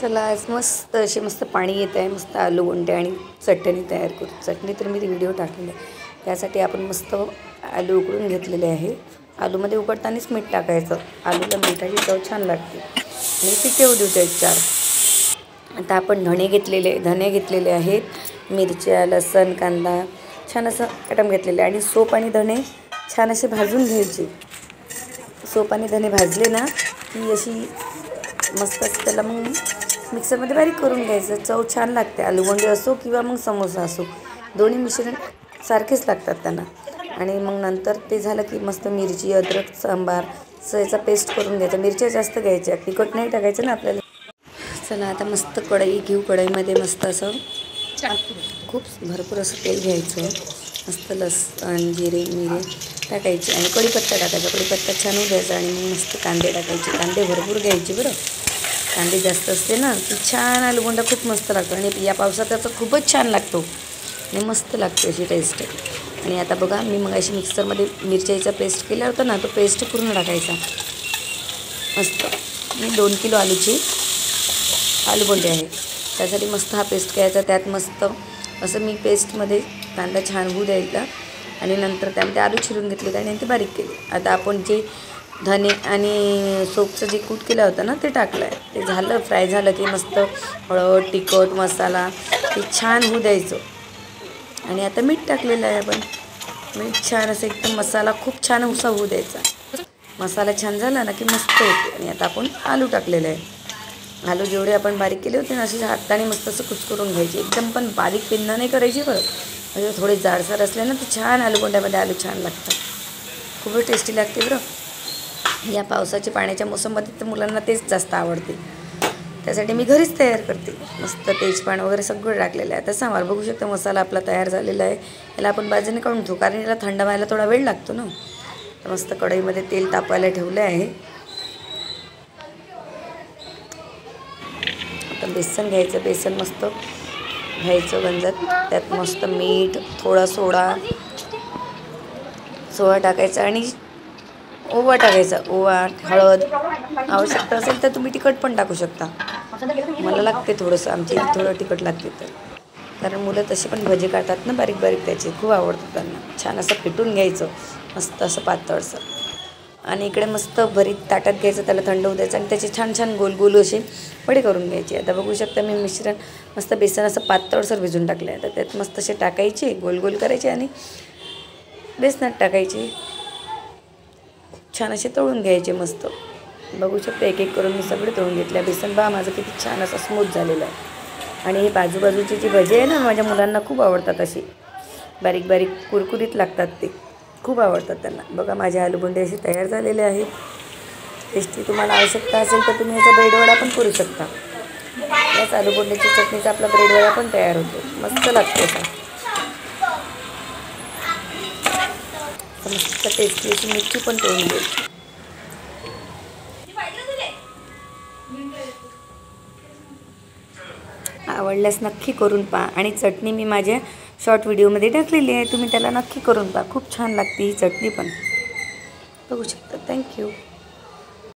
चला आज मस्त पाणी येत आहे, मस्त आलू गुंडे आणि चटणी तयार करू। चटणी तर मी व्हिडिओ टाकलेला आहे। त्यासाठी आपण मस्त आलू उकडून घेतलेले आहे। आलूमध्ये उकडतानाच मीठ टाकायचं, आलूला मिठाची चव छान लागते आणि पिके होऊ द्यायचे 4। आता आपण धणे घेतलेले आहेत, मिरच्या, लसण, कांदा छान असं आटम घेतलेले आणि सोप आणि धणे छान असे भाजून घ्यायचे। सोप आणि धणे भाजले ना की अशी मस्त त्याला मग मिक्सरमध्ये बारीक करून घ्यायचं। चव छान लागते, आलूगोंडे असो किंवा मग समोसा असो, दोन्ही मिश्रण सारखेच लागतात त्यांना। आणि मग नंतर ते झालं की मस्त मिरची, अद्रक, सांबार याचा पेस्ट करून घ्यायचा। मिरच्या जास्त घ्यायच्या, तिखट नाही टाकायचं ना आपल्याला। चला आता मस्त कढई घेऊ, कढईमध्ये मस्त असं खूप भरपूर असं तेल घ्यायचं, मस्त लसण, जिरे, मिरे टाकायचे आणि कढीपत्ता टाकायचा। कढीपत्ता छान होऊ द्यायचा आणि मग मस्त कांदे टाकायचे। कांदे भरपूर घ्यायचे बरं, कांदे जास्त असते ना की छान आलूगोंडा खूप मस्त लागतो आणि या पावसात त्याचा खूपच छान लागतो आणि मस्त लागते अशी टेस्ट। आणि आता बघा मी मग अशी मिक्सरमध्ये मिरच्याचा पेस्ट केला होता ना, तो पेस्ट पूर्ण टाकायचा मस्त। मी 2 किलो आलूगोंडे आहे, त्यासाठी मस्त हा पेस्ट करायचा। त्यात मस्त असं मी पेस्टमध्ये कांदा छान होऊ द्यायचा आणि नंतर त्यामध्ये आलू चिरून घेतले आणि ते बारीक केले। आता आपण जे धने आणि सोपचं जे कूट केलं होतं ना ते टाकलं आहे। ते झालं, फ्राय झालं की मस्त हळद, तिखट, मसाला ते छान होऊ द्यायचं आणि आता मीठ टाकलेलं आहे आपण। मीठ छान असं एकदम मसाला खूप छान उसा होऊ द्यायचा। मसाला छान झाला ना की मस्त होते। आणि आता आपण आलू टाकलेले आहे। आलू जेवढे आपण बारीक केले होते ना असे हाताने मस्त असं कुस्करून घ्यायचे, एकदम पण बारीक पिन्ना नाही करायची बरं, म्हणजे थोडे जाडसर असले ना तर छान आलूगोंड्यामध्ये आलू छान लागतात, खूपच टेस्टी लागते बरं। या पावसाच्या पाण्याच्या मोसममध्ये तर मुलांना तेच जास्त आवडते, त्यासाठी मी घरीच तयार करते। मस्त तेजपान वगैरे सगळं टाकलेलं आहे। आता सांबार बघू शकता, मसाला आपला तयार झालेला आहे। याला आपण बाजूने काढून ठेवू, कारण याला थंड व्हायला थोडा वेळ लागतो ना। तर मस्त कढईमध्ये तेल तापायला ठेवलं आहे। आता बेसन घ्यायचं, बेसन मस्त घ्यायचं गंजत, त्यात मस्त मीठ, थोडा सोडा टाकायचा आणि ओवा टाकायचा। ओवा, हळद, आवश्यकता असेल तर तुम्ही तिखट पण टाकू शकता। मला लागते थोडंसं, आमच्या इथे थोडं तिखट लागते तर, कारण मुलं तसे पण भजे काढतात ना बारीक बारीक, त्याचे खूप आवडतात त्यांना। छान असं फेटून घ्यायचं मस्त असं पातळसर आणि इकडे मस्त भरीत ताटात घ्यायचं, त्याला थंड होऊ द्यायचं आणि त्याचे छान छान गोल गोल असे वडे करून घ्यायचे। आता बघू शकता मी मिश्रण मस्त बेसन असं पातळसर भिजून टाकलं आहे। तर त्यात मस्त असे टाकायचे, गोल गोल करायचे आणि बेसनात टाकायचे, छान असे तळून घ्यायचे मस्त। बघू शकता एक एक करून मी सगळे तळून घेतले। बेसन बा माझं किती छान असं स्मूथ झालेलं आहे। आणि हे बाजूबाजूची जी भजी आहे ना, माझ्या मुलांना खूप आवडतात, अशी बारीक बारीक कुरकुरीत लागतात, ते खूप आवडतात त्यांना। बघा माझे आलूगोंडे असे तयार झालेले आहेत, टेस्टी। तुम्हाला आवश्यकता असेल तर तुम्ही याचा ब्रेडवडा पण करू शकता। याच आलूगोंड्याची चटणीचा आपला ब्रेडवडा पण तयार होतो, मस्त लागतो असा, मस्त टेस्टी अशी मिरची पण तळून घ्यायची। आवडल्यास नक्की करून पहा आणि चटणी मी माझ्या शॉर्ट व्हिडिओमध्ये टाकलेली आहे, तुम्ही त्याला नक्की करून पहा, खूप छान लागते ही चटणी पण, बघू शकता। थँक्यू।